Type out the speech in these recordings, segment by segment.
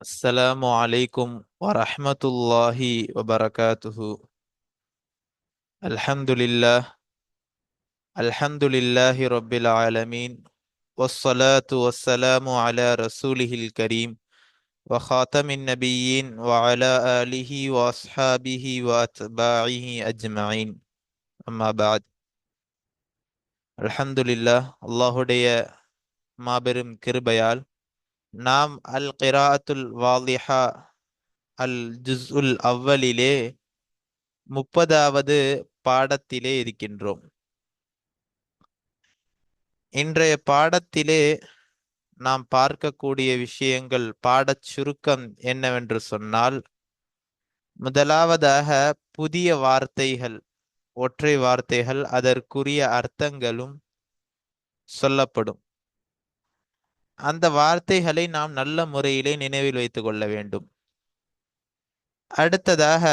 السلام عليكم ورحمة الله وبركاته. الحمد لله. الحمد لله رب العالمين، والصلاة والسلام على رسوله الكريم وخاتم النبيين وعلى آله وأصحابه وأتباعه أجمعين. أما بعد. الحمد لله. அல்லாஹுடைய மாபெரும் கிருபையால் நாம் அல் கிராஅத்துல் வாலிஹா அல் ஜுஸ்உல் அவ்வலிலே 30வது பாடத்திலே இருக்கின்றோம். இன்றைய பாடத்திலே நாம் பார்க்கக்கூடிய விஷயங்கள், பாடச் சுருக்கம் என்னவென்று சொன்னால், முதலாவதாக புதிய வார்த்தைகள், ஒற்றை வார்த்தைகள், அதற்குரிய அர்த்தங்களும் சொல்லப்படும். அந்த வார்த்தைகளை நாம் நல்ல முறையிலே நினைவில் வைத்துக் கொள்ள வேண்டும். அடுத்ததாக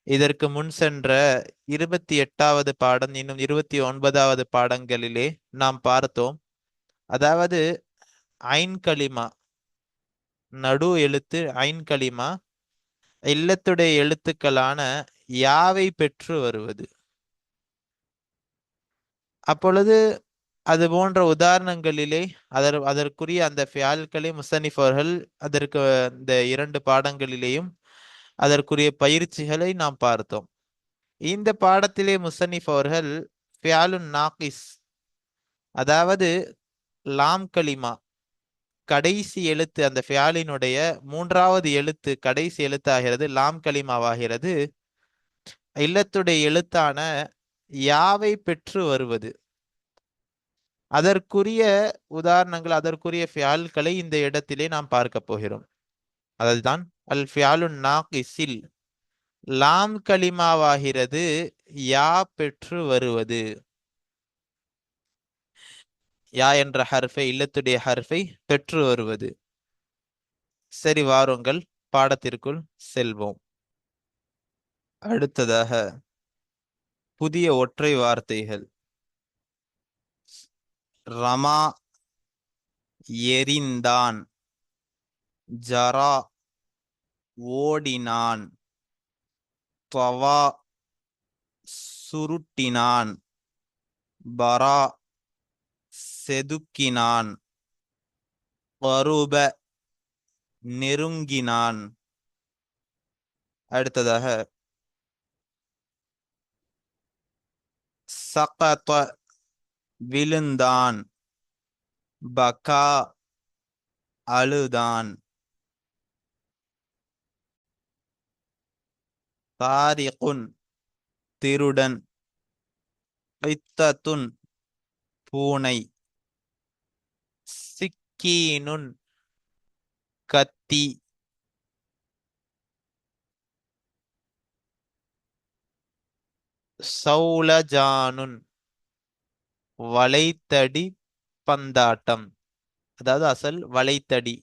இதற்கு முன் சென்ற 28வது பாடம், இன்னும் 29வது பாடங்களிலே நாம் பார்த்தோம். அதாவது ஐன் கலிமா, நடு எழுத்து ஐன் கலிமா இல்லத்துடைய எழுத்துக்களான யாவை பெற்று வருவது. அப்பொழுது அது போன்ற உதாரணங்களிலே அதற்குரிய அந்த ஃபியால்களை முசன்னிஃப் அவர்கள் அதற்கு இந்த 2 பாடங்களிலேயும் அதற்குரிய பயிற்சிகளை நாம் பார்த்தோம். இந்த பாடத்திலே முசன்னிஃப் அவர்கள் ஃபியாலுன் நாகிஸ், அதாவது லாம் கலிமா கடைசி எழுத்து, அந்த ஃபியாலினுடைய 3வது எழுத்து கடைசி எழுத்தாகிறது, லாம் கலிமாவாகிறது. இல்லத்துடைய எழுத்தான யாவை பெற்று வருவது. அதற்குரிய உதாரணங்கள், அதற்குரிய ஃபியால்களை இந்த இடத்திலே நாம் பார்க்க போகிறோம். அதுதான் அல் ஃபியாலுன் நாகிஸில் லாம் கலிமாவாகிறது யா பெற்று வருவது. யா என்ற ஹர்ஃபை, இல்லத்துடைய ஹர்ஃபை பெற்று வருவது. சரி, வாருங்கள் பாடத்திற்குள் செல்வோம். அடுத்ததாக புதிய ஒற்றை வார்த்தைகள். ரமா எரிந்தான், ஜரா ஓடினான், தவா சுருட்டினான், பரா செதுக்கினான், கருப நெருங்கினான். அடுத்ததாக சகத விழுந்தான், பகா அழுதான், தாரிகுன் திருடன், இத்தத்துன் பூனை, சிக்கீனுன் கத்தி, சௌலஜானுன் வளைத்தடி பந்தாட்டம். அதாவது அசல் வளைத்தடி,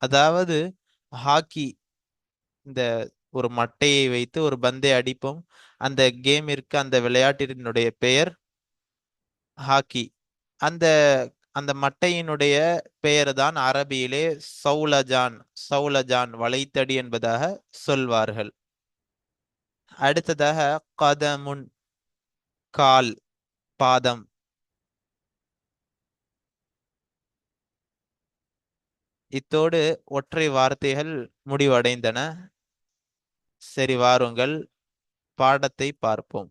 அதாவது ஹாக்கி, இந்த ஒரு மட்டையை வைத்து ஒரு பந்தை அடிப்போம். அந்த கேமிற்கு, அந்த விளையாட்டினுடைய பெயர் ஹாக்கி. அந்த அந்த மட்டையினுடைய பெயர் தான் அரபியிலே சௌலஜான். சௌலஜான் வளைத்தடி என்பதாக சொல்வார்கள். அடுத்ததாக கதமுன் கால், பாதம். இத்தோடு ஒற்றை வார்த்தைகள் முடிவடைந்தன. சரி, வாருங்கள் பாடத்தை பார்ப்போம்.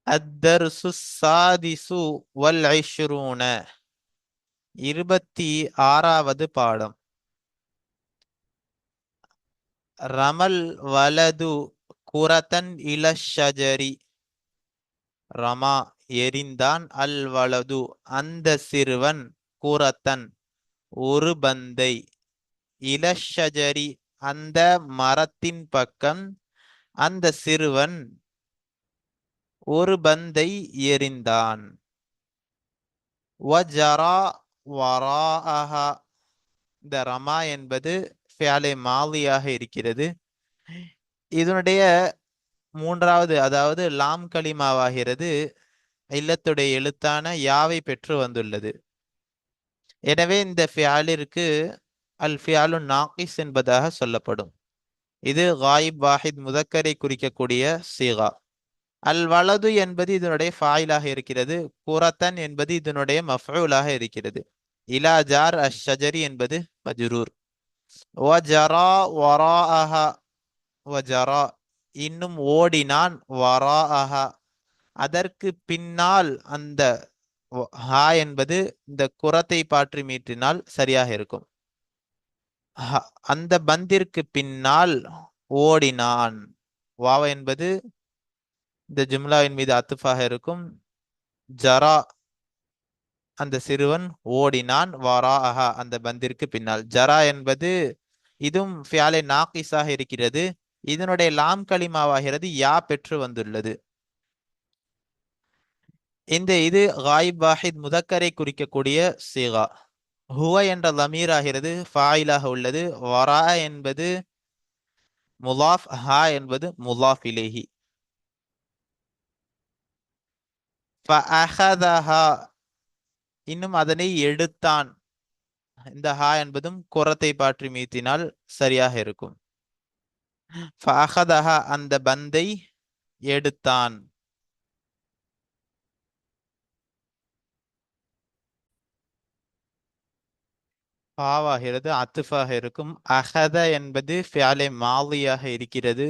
அத்தர்சு சாதிசு வல் ஐஷ்ரூன, 26வது பாடம். ரமல் வலது குரத்தன் இலஷஜரி, ரமா எரிந்தான், அல் வலது அந்த சிறுவன், குரத்தன் ஒரு பந்தை, இலஷஜரி அந்த மரத்தின் பக்கம், அந்த சிறுவன் ஒரு பந்தை எறிந்தான். வஜரா வராஅஹா, இந்த ரமா என்பது ஃபியாலே மாலியாக இருக்கிறது. இதனுடைய 3வது, அதாவது லாம் கலிமாவாகிறது இல்லத்துடைய எழுத்தான யாவை பெற்று வந்துள்ளது. எனவே இந்த ஃபியாலிற்கு அல் ஃபியாலு நாகிஸ் என்பதாக சொல்லப்படும். இது காயிப் வாஹித் முதக்கரை குறிக்கக்கூடிய சீகா. அல் வலது என்பது இதனுடைய ஃபாயிலாக இருக்கிறது. குரத்தன் என்பது இதனுடைய மஃஊலாக இருக்கிறது. இலா ஜார் அஷ்-ஷஜரி என்பது மஜ்ரூர். வஜரா வராஅஹா, வஜரா இன்னும் ஓடினான், வராஅஹா அதற்கு பின்னால். அந்த ஹா என்பது இந்த குரத்தை பாற்றி மீட்டினால் சரியாக இருக்கும். அந்த பந்திற்கு பின்னால் ஓடினான். வாவ என்பது இந்த ஜும்லாவின் மீது அத்துஃபாக இருக்கும். ஜரா அந்த சிறுவன் ஓடினான், வராஅஹா அந்த பந்திற்கு பின்னால். ஜரா என்பது இதுவும் ஃபியாலே நாகிஸாக இருக்கிறது. இதனுடைய லாம் கலிமாவாகிறது யா பெற்று வந்துள்ளது. இது காயிப் வாஹித் முதக்கரை குறிக்கக்கூடிய சீகா. ஹுவ என்ற லமீர் ஆகிறது ஃபாயிலாக உள்ளது. வரா என்பது முலாஃப், ஹா என்பது முலாஃப் இலைஹி. ஃபஅஹதஹா இன்னும் அதனை எடுத்தான். இந்த ஹா என்பதும் குரத்தை பாற்றி மீத்தினால் சரியாக இருக்கும். ஃபஅஹதஹா அந்த பந்தை எடுத்தான். பாவாகிறது அத்துஃபாக இருக்கும். அஹத என்பது ஃபியாலே மாலியாக இருக்கிறது.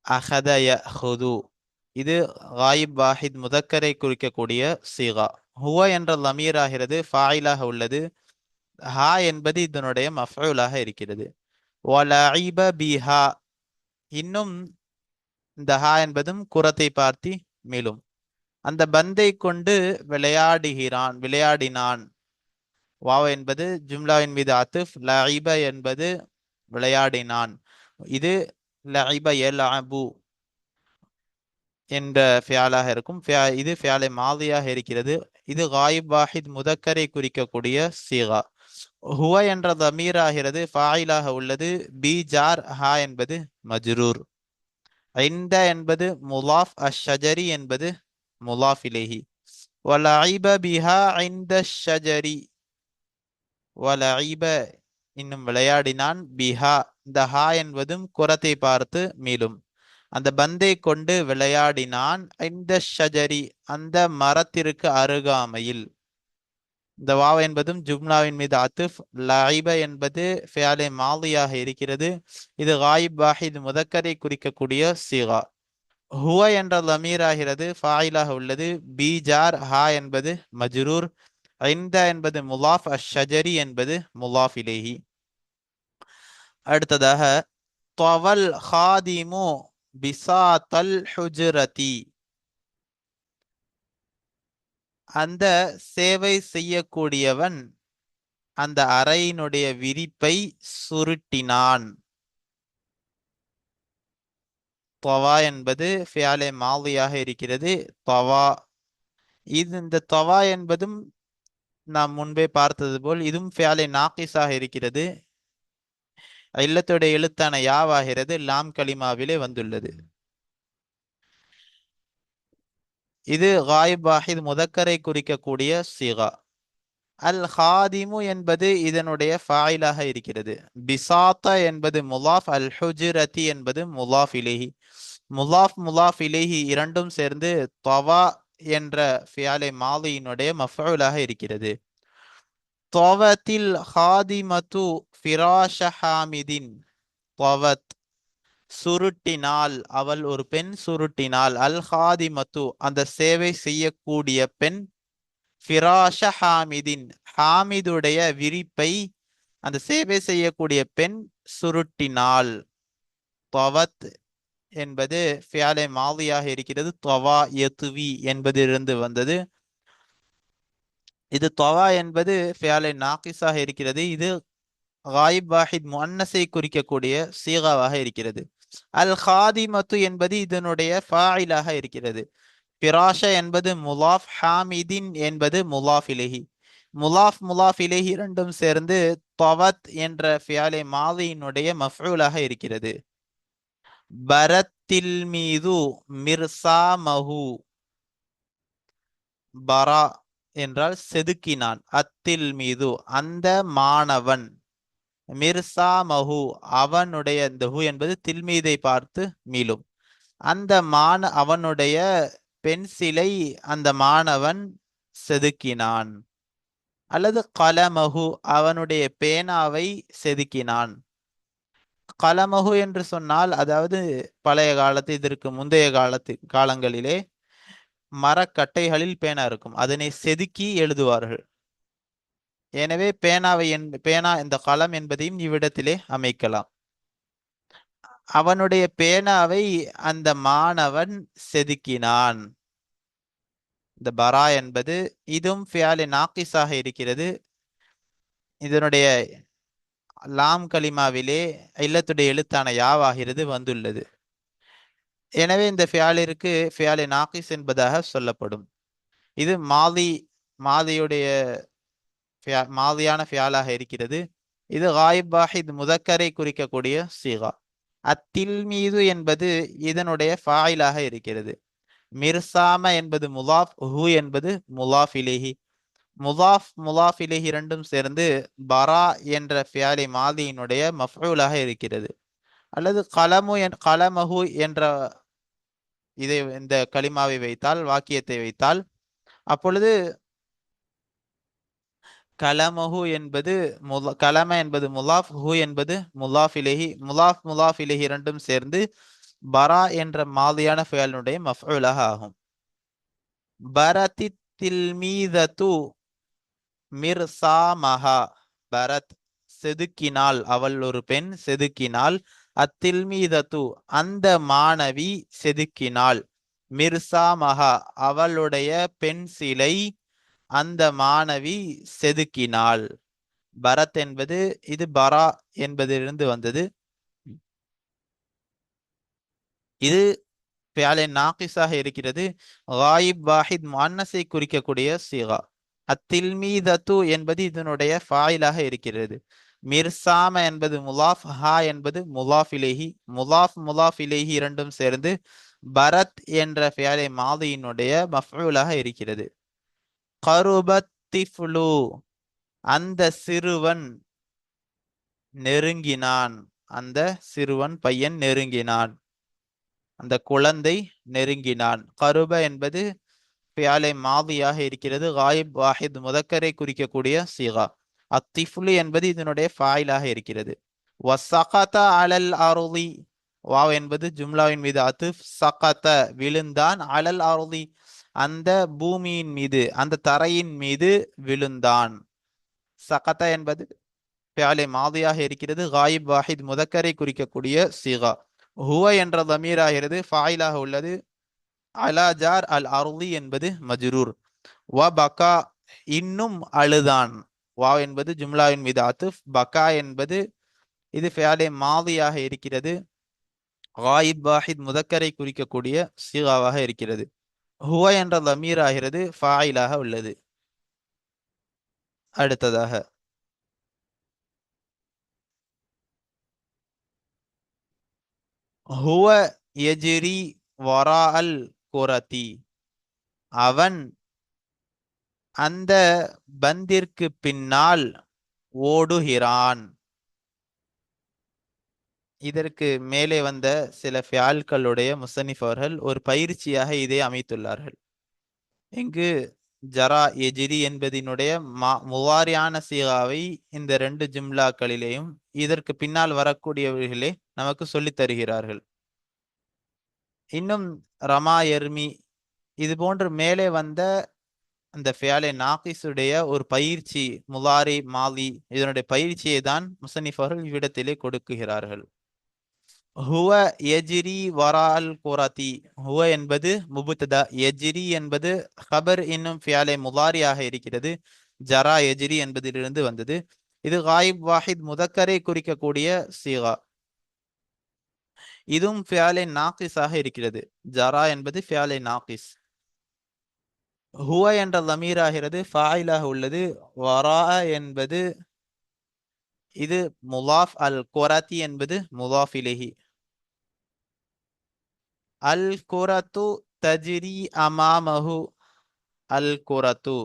அஹத யஹுது இது காயிப் வாஹித் முதக்கரை குறிக்கக்கூடிய சீகா. ஹுவ என்ற லமீர் ஆகிறது ஃபாயிலாக உள்ளது. ஹா என்பது இதனுடைய மஃஊலாக இருக்கிறது. வலஇப பிஹா இன்னும் இந்த ஹா என்பதும் குரத்தை பார்த்தி மேலும். அந்த பந்தை கொண்டு விளையாடுகிறான், விளையாடினான். வாவ் என்பது ஜும்லாவின் மீது அத்துஃப். லஇப என்பது விளையாடினான். இது லஇப யல்அபு என்ற ஃபியாலாக இருக்கும். இது ஃபியாலே மாதியாக இருக்கிறது. இது காயிப் வாஹித் முதக்கரை குறிக்கக்கூடிய சீகா. ஹுவ என்ற தமீர் ஆகிறது ஃபாயிலாக உள்ளது. பி ஜார், ஹா என்பது மஜ்ரூர். ஐந்த என்பது முலாஃப், அஷ்-ஷஜரி என்பது முலாஃப் இலைஹி. வலஇப பிஹா ஐந்த ஷஜரி, வலஇப இன்னும் விளையாடினான், பிஹா இந்த ஹா என்பதும் குரத்தை பார்த்து மீளும். அந்த பந்தை கொண்டு விளையாடினான், இந்த ஷஜரி அந்த மரத்திற்கு அருகாமையில். இந்த வாவ் என்பதும் ஜும்லாவின் மீது அத்துஃப். லஇப என்பது ஃபியாலே மாதியாக இருக்கிறது. இது காயிப் வாஹித் முதக்கரை குறிக்கக்கூடிய சீகா. ஹுவ என்ற லமீர் ஆகிறது ஃபாயிலாக உள்ளது. பி ஜார், ஹா என்பது மஜ்ரூர். ஐந்த என்பது முலாஃப், அஷ்-ஷஜரி என்பது முலாஃப் இலைஹி. அடுத்ததாக தவல் ஹாதிமு பிசாத்தல் ஹுஜ்ரதி அந்த சேவை செய்யக்கூடியவன் அந்த அறையினுடைய விரிப்பை சுருட்டினான். தவா என்பது ஃபியாலே மாதியாக இருக்கிறது. தவா இந்த தவா என்பதும் நாம் முன்பே பார்த்தது போல் இதுவும் ஃபியாலே நாகிஸாக இருக்கிறது. இல்லத்துடைய எழுத்தான யாவாகிறது லாம் கலிமாவிலே வந்துள்ளது. இது காயிப் வாஹித் முதக்கரை குறிக்கக்கூடிய சீகா. அல் ஹாதிமு என்பது இதனுடைய ஃபாயிலாக இருக்கிறது. பிசாத்த என்பது முலாஃப், அல் ஹுஜ்ரதி என்பது முலாஃப் இலைஹி. முலாஃப் முலாஃப் இலைஹி இரண்டும் சேர்ந்து தவா என்ற ஃபியாலே மாதியினுடைய மஃஊலாக இருக்கிறது. தவத்தில் ஹாதிமத்து ஃபிராஷ ஹாமிதின், தவத் சுருட்டினால், அவள் ஒரு பெண் சுருட்டினால். அல் ஹாதிமத்து அந்த சேவை செய்யக்கூடிய பெண். ஃபிராஷ ஹாமிதின் ஹாமிதுடைய விரிப்பை அந்த சேவை செய்யக்கூடிய பெண் சுருட்டினாள். தவத் என்பது ஃபியாலே மாதியாக இருக்கிறது. தவா யத்வி என்பதிலிருந்து வந்தது. இது தவா என்பது ஃபியாலே நாகிஸாக இருக்கிறது. இது காயிப் வாஹித் முஅன்னஸை குறிக்கக்கூடிய சீகாவாக இருக்கிறது. அல் ஹாதிமத்து என்பது இதனுடைய ஃபாயிலாக இருக்கிறது. ஃபிராஷ என்பது முலாஃப், ஹாமிதின் என்பது முலாஃப் இலைஹி. முலாஃப் முலாஃப் இலைஹி இரண்டும் சேர்ந்து தவத் என்ற ஃபியாலே மாதியினுடைய மஃஊலாக இருக்கிறது. பரத்தில் மீது மிர்சாமஹு பரா என்றால் செதுக்கினான். அத்தில் மீது அந்த மாணவன். மிர்சா மஹு அவனுடைய, இந்த ஹு என்பது தில்மீதை பார்த்து மீளும். அந்த அவனுடைய பென்சிலை அந்த மாணவன் செதுக்கினான். அல்லது கலமஹு அவனுடைய பேனாவை செதுக்கினான். கலமஹு என்று சொன்னால், அதாவது பழைய காலத்து, இதற்கு முந்தைய காலங்களிலே மரக்கட்டைகளில் பேனா இருக்கும், அதனை செதுக்கி எழுதுவார்கள். எனவே பேனா இந்த களம் என்பதையும் இவ்விடத்திலே அமைக்கலாம். அவனுடைய பேனாவை அந்த மாணவன் செதுக்கினான். இந்த பரா என்பது இதுவும் ஃபியாலே நாக்கிஸாக இருக்கிறது. இதனுடைய லாம் கலிமாவிலே இல்லத்துடைய எழுத்தான யாவாகிறது வந்துள்ளது. எனவே இந்த ஃபியாலிற்கு ஃபியாலே நாக்கிஸ் என்பதாக சொல்லப்படும். இது மாதியுடைய மாதியான ஃபியாலாக இருக்கிறது. இது காயிப் வாஹித் முதக்கரை குறிக்கக்கூடிய சீகா. அத்தில் மீது என்பது இதனுடைய ஃபாயிலாக இருக்கிறது. மிர்சாம என்பது முலாஃப், ஹு என்பது முலாஃப் இலேஹி. முலாஃப் இலேஹி இரண்டும் சேர்ந்து பரா என்ற ஃபியாலி மாதியினுடைய மஃஊலாக இருக்கிறது. அல்லது கலமஹு என்ற இந்த கலிமாவை வைத்தால், வாக்கியத்தை வைத்தால், அப்பொழுது கலமஹு என்பது கலம என்பது முலாஃப், ஹு என்பது முலாஃப் இலேஹி. முலாஃப் இலேஹி இரண்டும் சேர்ந்து பரா என்ற மாதியான ஃபியாலினுடைய மஃஊலாக ஆகும். பரதி தில்மீதத்து மிர்சாமஹா. பரத் செதுக்கினாள், அவள் ஒரு பெண் செதுக்கினாள். அத்தில்மீதத்து அந்த மாணவி செதுக்கினாள். மிர்சாமஹா அவளுடைய பென்சிலை அந்த மாணவி செதுக்கினாள். பரத் என்பது இது பரா என்பதிலிருந்து வந்தது. இது ஃபியாலே நாக்கிஸாக இருக்கிறது. காயிப் வாஹித் முஅன்னஸை குறிக்கக்கூடிய சீகா. அத்தில்மீதத்து என்பது இதனுடைய ஃபாயிலாக இருக்கிறது. மிர்சாம என்பது முலாஃப், ஹா என்பது முலாஃப் இலேஹி. முலாஃப் இலேஹி இரண்டும் சேர்ந்து பரத் என்ற ஃபியாலே மாதியினுடைய மஃஊலாக இருக்கிறது. கருபத் திஃப்லு அந்த சிறுவன் நெருங்கினான். அந்த சிறுவன் பையன் நெருங்கினான். அந்த குழந்தை நெருங்கினான். கருப என்பது ஃபியாலே மாதியாக இருக்கிறது. காயிப் வாஹித் முதக்கரை குறிக்கக்கூடிய சீகா. அத்திஃப்லு என்பது இதனுடைய ஃபாயிலாக இருக்கிறது. வசகத அலல் அருளி வாவ் என்பது ஜும்லாவின் மீது அத்துஃப். சகத விழுந்தான், அலல் அருளி அந்த பூமியின் மீது, அந்த தரையின் மீது விழுந்தான். சகத என்பது ஃபியாலே மாதியாக இருக்கிறது. காயிப் வாஹித் முதக்கரை குறிக்கக்கூடிய சீகா. ஹுவ என்ற தமீராகிறது, ஃபாயிலாக உள்ளது. அலா ஜார் அல் அருளி என்பது மஜ்ரூர். வ பகா இன்னும் அழுதான். வாவ் என்பது ஜும்லாவின் மீது அத்துஃப். பகா என்பது இது ஃபியாலே மாதியாக இருக்கிறது. காயிப் வாஹித் முதக்கரை குறிக்கக்கூடிய சீகாவாக இருக்கிறது. ஹுவ என்ற தமீர் ஆகிறது, ஃபாயிலாக உள்ளது. அடுத்ததாக ஹுவ யஜ்ரி வரா அல் குரதி அவன் அந்த பந்திற்கு பின்னால் ஓடுகிறான். இதற்கு மேலே வந்த சில ஃபியால்களுடைய முசன்னிஃப் அவர்கள் ஒரு பயிற்சியாக இதை அமைத்துள்ளார்கள். இங்கு ஜரா எஜிரி என்பதனுடைய முவாரியான சீகாவை இந்த ரெண்டு ஜும்லாக்களிலேயும் இதற்கு பின்னால் வரக்கூடியவர்களே நமக்கு சொல்லித் தருகிறார்கள். இன்னும் ரமா எர்மி இது போன்று மேலே வந்த அந்த ஃபியாலே நாகிஸுடைய ஒரு பயிற்சி, முலாரி மாலி, இதனுடைய பயிற்சியை தான் முசன்னிஃப் அவர்கள் இவ்விடத்திலே கொடுக்குகிறார்கள். ஹுவ யஜ்ரி வரால் குரதி. ஹுவ என்பது முபுத்ததா, யஜ்ரி என்பது ஹபர் என்னும் ஃபியாலே முலாரியாக இருக்கிறது. ஜரா யஜ்ரி என்பதிலிருந்து வந்தது. இது காயிப் வாஹித் முதக்கரை குறிக்கக்கூடிய சீகா. இதுவும் ஃபியாலே நாகிஸாக இருக்கிறது. ஜரா என்பது ஃபியாலே நாகிஸ். ஹுவ என்ற லமீராகிறது, ஃபாயிலாக உள்ளது. வரா என்பது இது முலாஃப். அல் குரதி என்பது முலாஃப் இலைஹி. அல் குரத்து தஜ்ரி அமாமஹு அல் குரத்து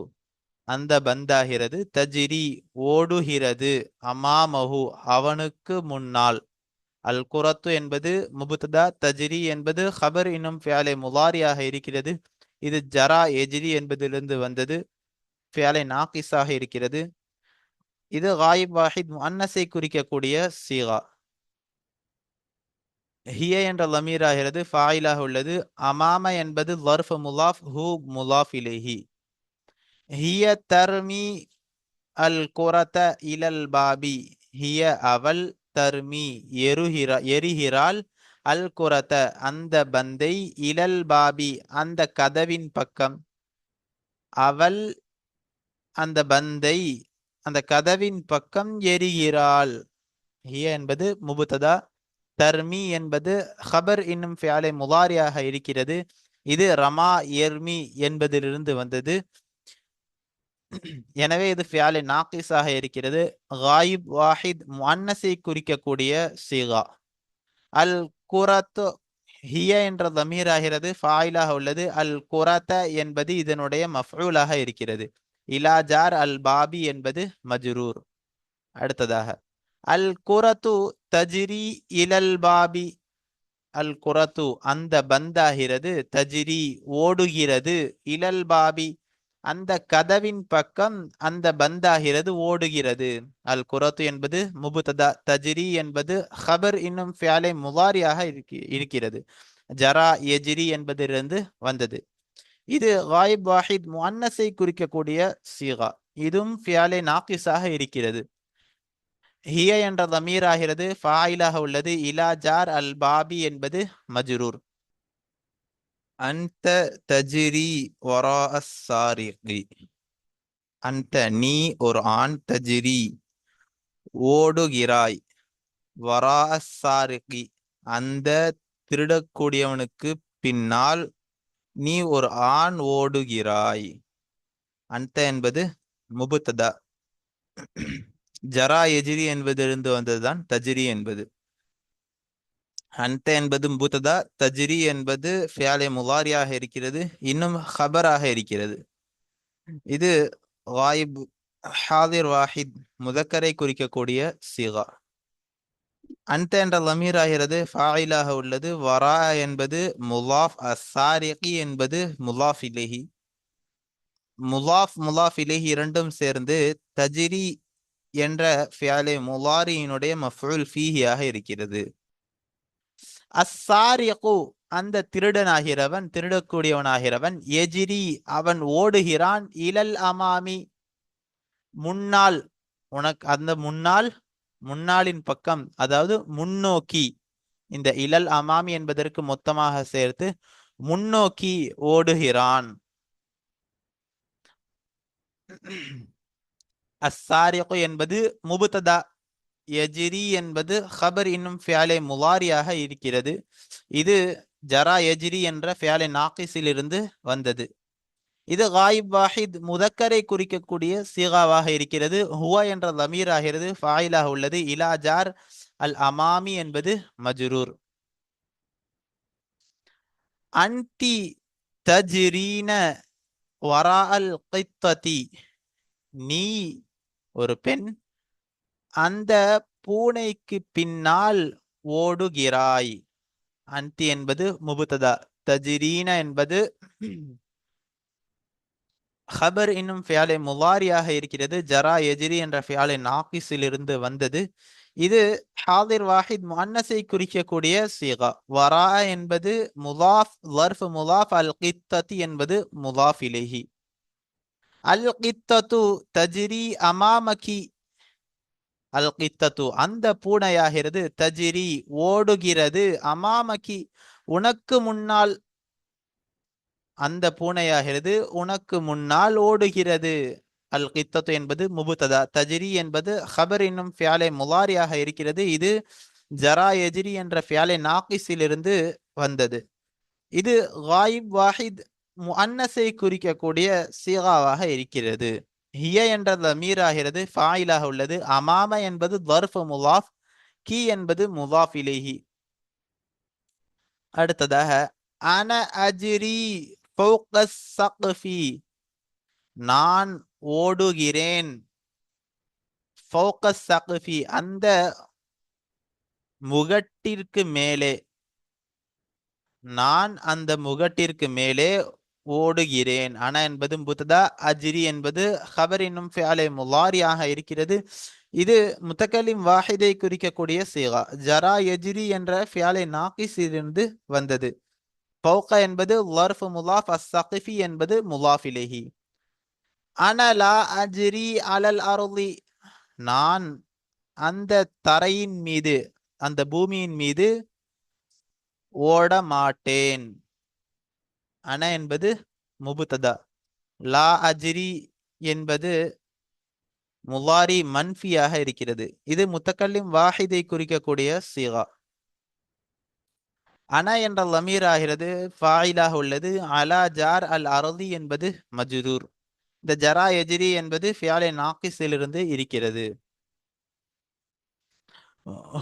அந்த பந்தாகிறது தஜிரி ஓடுகிறது அமாமஹு அவனுக்கு முன்னால். அல் குரத்து என்பது முபுத்ததா, தஜிரி என்பது ஹபர் இன்னும் ஃபியாலே முலாரியாக இருக்கிறது. இது ஜரா எஜிரி என்பதிலிருந்து வந்தது, ஃபியாலே நாகிஸாக இருக்கிறது. இது காயிப் வாஹித் முஅன்னஸை குறிக்கக்கூடிய சீகா. ஹிய என்ற லமீர் ஆகிறது ஃபாயிலாக உள்ளது. அமாம என்பது ظرف முலாஃப், ஹூ முலாஃப் இலைஹி. ஹிய தர்மி அல் குரத இலல் பாபி, ஹிய அவள், தர்மி எரிகிறாள், அல் குரத அந்த பந்தை, இலல் பாபி அந்த கதவின் பக்கம், அவள் அந்த பந்தை அந்த கதவின் பக்கம் எரிகிறாள். ஹிய என்பது முபுத்ததா, தர்மி என்பது ஹபர் இன்னும் ஃபியாலே முலாரியாக இருக்கிறது. இது ரமா எர்மி என்பதிலிருந்து வந்தது. எனவே இது ஃபியாலே நாகிஸாக இருக்கிறது. காயிப் வாஹித் முஅன்னஸை குறிக்கக்கூடிய சீகா. அல் குரத்து ஹிய என்ற தமீர் ஆகிறது ஃபாயிலாக உள்ளது. அல் குரத என்பது இதனுடைய மஃஊலாக இருக்கிறது. இலா ஜார் அல் பாபி என்பது மஜ்ரூர். அடுத்ததாக அல் குரத்து தஜ்ரி இலல் பாபி, அல் குரத்து அந்த பந்தாகிறது, தஜ்ரி ஓடுகிறது, இலல் பாபி அந்த கதவின் பக்கம் அந்த பந்தாகிறது ஓடுகிறது. அல் குரத்து என்பது முபுத்ததா, தஜ்ரி என்பது ஹபர் இன்னும் ஃபியாலே முலாரியாக இருக்கிறது. ஜரா எஜ்ரி என்பதிலிருந்து வந்தது. இது காயிப் வாஹித் முஅன்னஸை குறிக்கக்கூடிய சீகா. இதுவும் ஃபியாலே நாகிஸாக இருக்கிறது. ஹிய என்ற தமீர் ஆகிறது ஃபாயிலாக உள்ளது. இலா ஜார் அல் பாபி என்பது மஜ்ரூர். அன்த தஜ்ரி வரா அஸ்ஸாரிகி, அந்த நீ ஒரு ஆண், தஜ்ரி ஓடுகிறாய், வரா அஸ்ஸாரிகி அந்த திருடக்கூடியவனுக்கு பின்னால் நீ ஒரு ஆண் ஓடுகிறாய். அந்த என்பது முபுத்ததா, ஜரா எஜ்ரி என்பதிலிருந்து வந்ததுதான் தஜ்ரி என்பது. அந்த என்பது முபுத்ததா, தஜ்ரி என்பது ஃபியாலே முலாரியாக இருக்கிறது, இன்னும் ஹபராக இருக்கிறது. இது காயிப் ஹாதிர் வாஹித் முதக்கரை குறிக்கக்கூடிய சீகா. அந்த என்ற லமீர் ஆகிறது ஃபாயிலாக உள்ளது. வரா என்பது முலாஃப், அஸ்ஸாரிகி என்பது முலாஃப் இலைஹி. முலாஃப் இலைஹி இரண்டும் சேர்ந்து தஜ்ரி என்ற ஃபியாலே முலாரியினுடைய மஃஊல் ஃபீஹியாக இருக்கிறது. அஸ்ஸாரிகு அந்த திருடனாகிறவன், திருடக்கூடியவனாகிறவன், எஜிரி அவன் ஓடுகிறான், இலல் அமாமி முன்னால், உனக்கு அந்த முன்னால், முன்னாளின் பக்கம், அதாவது முன்னோக்கி. இந்த இலல் அமாமி என்பதற்கு மொத்தமாக சேர்த்து முன்னோக்கி ஓடுகிறான். அஸ்ஸாரிகு என்பது முபுத்ததா, எஜிரி என்பது ஹபர் இன்னும் ஃபியாலே முலாரியாக இருக்கிறது. இது ஜரா எஜ்ரி என்ற ஃபியாலே நாகிஸிலிருந்து வந்தது. இது காயிப் வாஹித் முதக்கரை குறிக்கக்கூடிய சீகாவாக இருக்கிறது. ஹுவா என்ற லமீர் ஆகிறது ஃபாயிலாக உள்ளது. இலா ஜார் அல் அமாமி என்பது மஜ்ரூர். அன்டி தஜ்ரீன வரா அல் கித்ததி நீ ஒரு பெண் அந்த பூனைக்கு பின்னால் ஓடுகிறாய். அன்டி என்பது முபுத்ததா, தஜ்ரீன என்பது ஹபர் இன்னும் ஃபியாலே முலாரியாக இருக்கிறது. ஜரா எஜ்ரி என்ற ஃபியாலே நாகிஸிலிருந்து வந்தது. இது ஹாதிர் வாஹித் முஅன்னஸை குறிக்கக்கூடிய சீகா. வரா என்பது முலாஃப், ظرف முலாஃப், அல் கித்ததி என்பது முலாஃப் இலைஹி. அல் கித்தது தஜ்ரி அமாமகி, அல் கித்தது அந்த பூனையாகிறது, தஜ்ரி ஓடுகிறது, அமாமகி உனக்கு முன்னால், அந்த பூனையாகிறது உனக்கு முன்னால் ஓடுகிறது. அல் கித்தத்து என்பது முபுத்ததா, தஜ்ரி என்பது ஹபர் இன்னும் ஃபியாலே முலாரியாக இருக்கிறது. இது ஜரா எஜ்ரி என்ற ஃபியாலே நாகிஸிலிருந்து வந்தது. இது காயிப் வாஹித் முஅன்னஸை குறிக்கக்கூடிய சீகாவாக இருக்கிறது. ஹிய என்ற லமீர் ஆகிறது ஃபாயிலாக உள்ளது. அமாம என்பது ظرف முலாஃப், கி என்பது முலாஃப் இலைஹி. அடுத்ததாக அன அஜ்ரி ஃபௌக ஸக்ஃபி, நான் ஓடுகிறேன். ஃபௌக ஸக்ஃபி அந்த முகட்டிற்கு மேலே, நான் அந்த முகட்டிற்கு மேலே ஓடுகிறேன். அன என்பது முப்ததா, அஜ்ரி என்பது ஹபர் என்னும் ஃபிஅலே முலாரியாக இருக்கிறது. இது முத்தக்கல்லிம் வாஹிதை குறிக்கக்கூடிய சீகா. ஜரா யஜ்ரி என்ற ஃபிஅலே நாகிஸிலிருந்து வந்தது. ஃபௌக என்பது லர்ஃப் முலாஃப், அஸ்ஸக்ஃபி என்பது முலாஃப் இலைஹி. அன லா அஜ்ரி அலல் அர்லி நான் அந்த தரையின் மீது, அந்த பூமியின் மீது ஓட மாட்டேன். அன என்பது முபுத்ததா, லா அஜ்ரி என்பது முலாரி மன்ஃபியாக இருக்கிறது. இது முத்தக்கல்லிம் வாஹிதை குறிக்கக்கூடிய சீகா. அன என்ற லமீர் ஆகிறது ஃபாயிலாக உள்ளது. அலா ஜார் அல் அர்லி என்பது மஜ்ரூர். இந்த ஜரா எஜ்ரி என்பது ஃபியாலே நாகிஸிலிருந்து இருக்கிறது.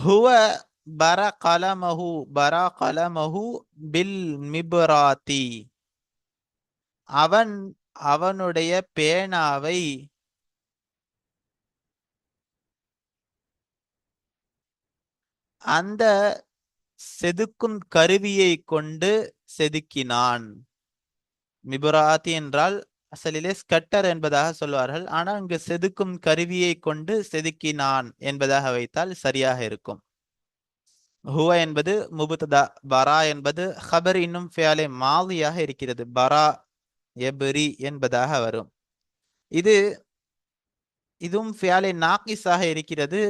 ஹுவ பர கலமஹு, பர கலமஹு பில் மிப்ராத்தி அவன் அவனுடைய பேனாவை அந்த செதுக்கும் கருவியை கொண்டு செதுக்கினான். மிபுராத்தி என்றால் அசலிலே ஸ்கட்டர் என்பதாக சொல்வார்கள். ஆனால் இங்கு செதுக்கும் கருவியை கொண்டு செதுக்கினான் என்பதாக வைத்தால் சரியாக இருக்கும். ஹுவ என்பது முபுத்ததா, பரா என்பது ஹபர் இன்னும் ஃபியாலே மாதியாக இருக்கிறது. பரா எபரி என்பதாக வரும். இதுவும் ஃபியாலே நாகிஸாக இருக்கிறது.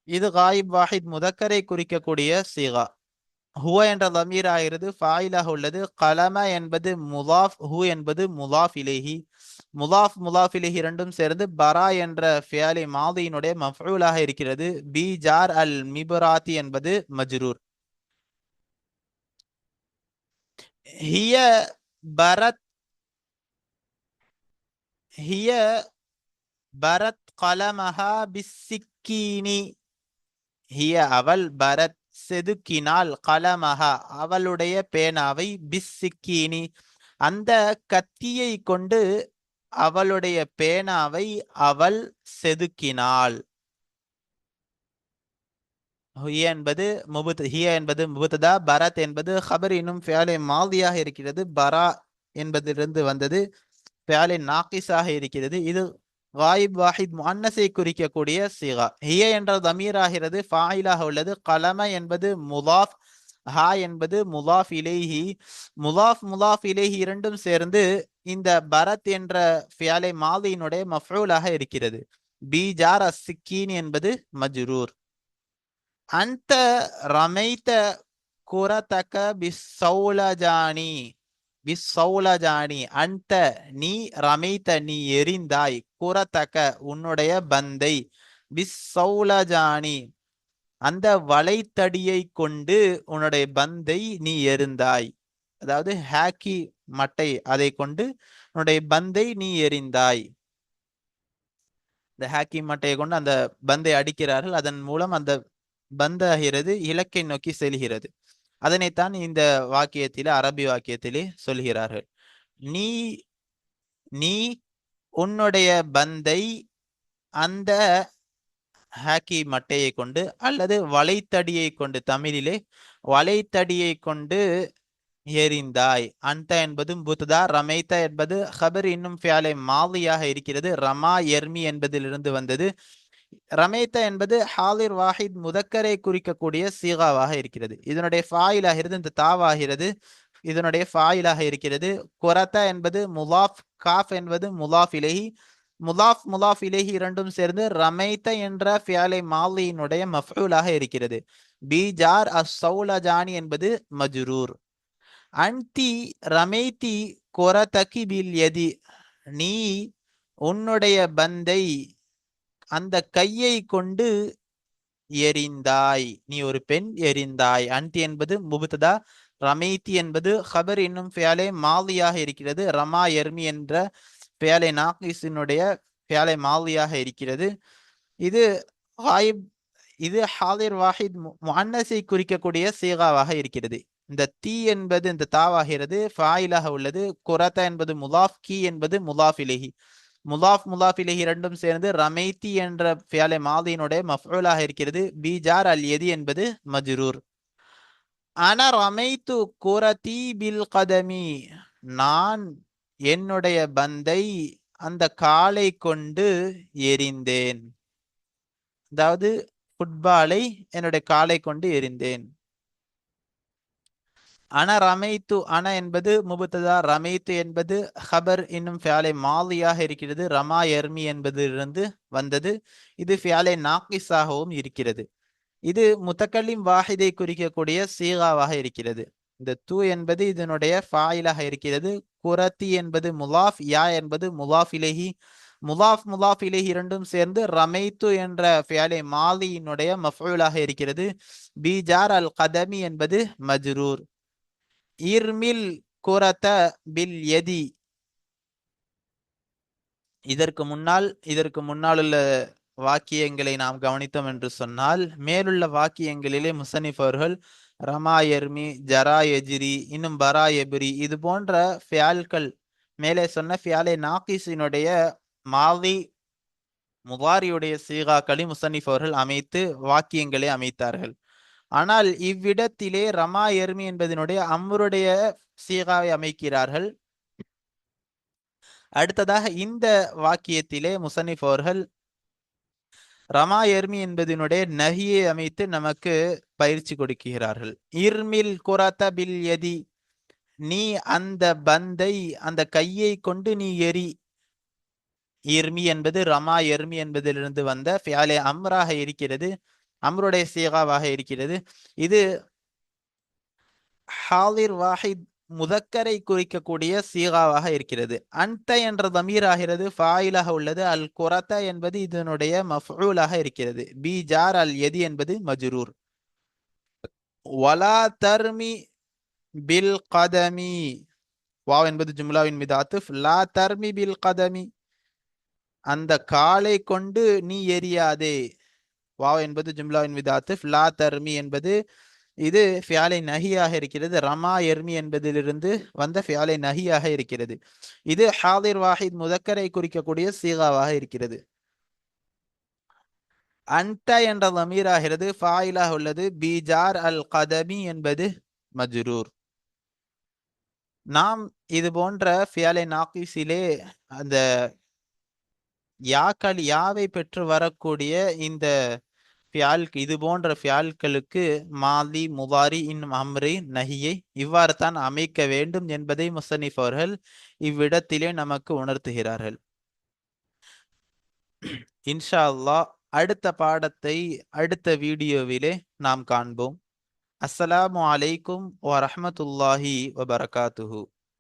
இது காயிப் வாஹித் முதக்கரை குறிக்கக்கூடிய சீகா. ஹுவ என்ற லமீர் ஆகிறது ஃபாயிலாக உள்ளது. கலம என்பது முலாஃப், ஹு என்பது முலாஃப் இலைஹி. முலாஃப் இலைஹி இரண்டும் சேர்ந்து பரா என்ற ஃபியாலே மாதியினுடைய மஃஊலாக இருக்கிறது. பி ஜார் அல் மிபராத்தி என்பது மஜ்ரூர். ஹிய பரத், ஹிய பரத் கலமஹா பிஸ்ஸிக்கீனி, ஹிய அவள் பரத் செதுக்கினாள், கலமஹா அவளுடைய பேனாவை, பிஸ்ஸிக்கீனி அந்த கத்தியை கொண்டு அவளுடைய பேனாவை அவள் செதுக்கினாள். ஹிய என்பது முபுத்ததா, பரத் என்பது ஹபர் என்னும் ஃபியாலே மாதியாக இருக்கிறது. பரா என்பதிலிருந்து வந்தது, ஃபியாலே நாகிஸாக இருக்கிறது. இது காயிப் வாஹித் முஅன்னஸை குறிக்கக்கூடிய சீகா. ஹிய என்ற தமீர் ஆகிறது ஃபாயிலாக உள்ளது. கலம என்பது முலாஃப், ஹா என்பது முலாஃப் இலைஹி. முலாஃப் இலைஹி இரண்டும் சேர்ந்து இந்த பரத் என்ற ஃபியாலே மாதியினுடைய மஃஊலாக இருக்கிறது. பி ஜார் அஸ்ஸிக்கீன் என்பது மஜ்ரூர். அந்த ரமைத்த குரதக பிஸ்ஸௌலஜானி, பிஸ்ஸௌலஜானி அந்த நீ, ரமைத்த நீ எறிந்தாய், குரதக உன்னுடைய பந்தை, பிஸ்ஸௌலஜானி அந்த வளைத்தடியை கொண்டு உன்னுடைய பந்தை நீ எறிந்தாய். அதாவது ஹாக்கி மட்டை, அதை கொண்டு உன்னுடைய பந்தை நீ எறிந்தாய். இந்த ஹாக்கி மட்டையை கொண்டு அந்த பந்தை அடிக்கிறார்கள். அதன் மூலம் அந்த பந்தாகிறது இலக்கை நோக்கி செல்கிறது. அதனைத்தான் இந்த வாக்கியத்திலே, அரபி வாக்கியத்திலே சொல்கிறார்கள். நீ நீ உன்னுடைய பந்தை அந்த ஹாக்கி மட்டையை கொண்டு அல்லது வளைத்தடியை கொண்டு, தமிழிலே வளைத்தடியை கொண்டு எறிந்தாய். அந்த என்பது முபுத்ததா, ரமைத்த என்பது ஹபர் இன்னும் ஃபியாலே மாதியாக இருக்கிறது. ரமா எர்மி என்பதிலிருந்து வந்தது. ரமைத்த என்பது ஹாலிர் வாஹித் முதக்கரை குறிக்கக்கூடிய சீகாவாக இருக்கிறது. இதனுடைய ஃபாயிலாகிறது இந்த தாவாகிறது, இதனுடைய ஃபாயிலாக இருக்கிறது. குரத்த என்பது முலாஃப், காஃப் என்பது முலாஃப் இலைஹி. முலாஃப் இலைஹி இரண்டும் சேர்ந்து ரமைத்த என்ற ஃபியாலே மாலியினுடைய மஃஊலாக இருக்கிறது. பி ஜார் அஸ்ஸௌலஜானி என்பது மஜ்ரூர். அன்தி ரமைத்தி குரதகி பில் யதி நீ உன்னுடைய பந்தை அந்த கையை கொண்டு எறிந்தாய், நீ ஒரு பெண் எறிந்தாய். அன்தி என்பது முபுத்ததா, ரமைத்தி என்பது ஹபர் என்னும் ஃபியாலே மாதியாக இருக்கிறது. ரமா எர்மி என்ற ஃபியாலே நாகிஸினுடைய ஃபியாலே மாதியாக இருக்கிறது. இது ஹாயிப், இது ஹாலிர் வாஹித் முஅன்னஸை குறிக்கக்கூடிய சீகாவாக இருக்கிறது. இந்த தீ என்பது இந்த தாவாகிறது ஃபாயிலாக உள்ளது. குரத என்பது முலாஃப், கி என்பது முலாஃப் இலைஹி. முலாஃப் இலைஹி இரண்டும் சேர்ந்து ரமைத்தி என்ற ஃபியாலே மாதியினுடைய மஃஊலாக இருக்கிறது. பீஜார் அல் யதி என்பது மஜ்ரூர். அன ரமைத்து குரதி பில் கதமி, நான் என்னுடைய பந்தை அந்த காலை கொண்டு எறிந்தேன். அதாவது ஃபுட்பாலை என்னுடைய காலை கொண்டு எறிந்தேன். அன ரமைத்து, அன என்பது முபத்ததா, ரமைத்து என்பது ஹபர் இன்னும் ஃபியாலே மாலியாக இருக்கிறது. ரமா எர்மி என்பதிலிருந்து வந்தது. இது ஃபியாலே நாக்கிஸாகவும் இருக்கிறது. இது முத்தக்கல்லிம் வாஹிதை குறிக்கக்கூடிய சீகாவாக இருக்கிறது. இந்த து என்பது இதனுடைய ஃபாயிலாக இருக்கிறது. குரத்தி என்பது முலாஃப், யா என்பது முலாஃப் இலைஹி. முலாஃப் இலைஹி இரண்டும் சேர்ந்து ரமைத்து என்ற ஃபியாலே மாலியினுடைய மஃஊலாக இருக்கிறது. பீஜார் அல் கதமி என்பது மஜ்ரூர். இர்மில் குரத பில் யதி, இதற்கு முன்னால் உள்ள வாக்கியங்களை நாம் கவனித்தோம் என்று சொன்னால், மேலுள்ள வாக்கியங்களிலே முசனிஃப் அவர்கள் ரமா எர்மி, ஜரா எஜிரி, இன்னும் பரா எபிரி இது போன்ற ஃபியால்கள், மேலே சொன்ன ஃபியாலே நாகிஸினுடைய மாதி முதாரியுடைய சீகாக்களை முசனிஃப் அவர்கள் அமைத்து வாக்கியங்களை அமைத்தார்கள். ஆனால் இவ்விடத்திலே ரமா எர்மி என்பதனுடைய அம்ருடைய சீகாவை அமைக்கிறார்கள். அடுத்ததாக இந்த வாக்கியத்திலே முசனிஃப் அவர்கள் ரமா எர்மி என்பதனுடைய நஹியை அமைத்து நமக்கு பயிற்சி கொடுக்கிறார்கள். இர்மில் குரத பில் யதி, நீ அந்த பந்தை அந்த கையை கொண்டு நீ எரி. இர்மி என்பது ரமா எர்மி என்பதிலிருந்து வந்த ஃபியாலே அம்ராக இருக்கிறது, அம்ருடைய சீகாவாக இருக்கிறது. இது ஹாலிர் வாஹித் முதக்கரை குறிக்கக்கூடிய சீகாவாக இருக்கிறது. அன்த என்ற தமீர் ஆகிறது ஃபாயிலாக உள்ளது. அல் குரத என்பது இதனுடைய மஃஊலாக இருக்கிறது. பி ஜார் அல் யதி என்பது மஜ்ரூர். வலா தர்மி பில் கதமி, வாவ் என்பது ஜும்லாவின் மீது ஆத்திஃப். லா தர்மி பில் கதமி, அந்த காலை கொண்டு நீ எரியாதே. வாவ் என்பது ஜும்லாவின் மீது ஆத்திஃப். லா தர்மி என்பது இது ஃபியாலை நஹியாக இருக்கிறது. ரமா எர்மி என்பதிலிருந்து வந்த ஃபியாலை நஹியாக இருக்கிறது. இது ஹாதிர் வாஹித் முதக்கரை குறிக்கக்கூடிய சீகாவாக இருக்கிறது. அன்ட என்ற லமீராகிறது ஃபாயிலாக உள்ளது. பீஜார் அல் கதமி என்பது மஜ்ரூர். நாம் இது போன்ற ஃபியாலை நாகிஸிலே அந்த யாவை பெற்று வரக்கூடிய இந்த இது போன்ற ஃபியால்களுக்கு மாலி, முதாரி, இன்னும் அம்ரி, நஹியை இவ்வாறு தான் அமைக்க வேண்டும் என்பதை முசனிஃப் அவர்கள் இவ்விடத்திலே நமக்கு உணர்த்துகிறார்கள். இன்ஷா அல்லாஹ் அடுத்த பாடத்தை அடுத்த வீடியோவிலே நாம் காண்போம். அஸ்ஸலாமு அலைக்கும் வரஹ்மத்துல்லாஹி வபரகாத்துஹு.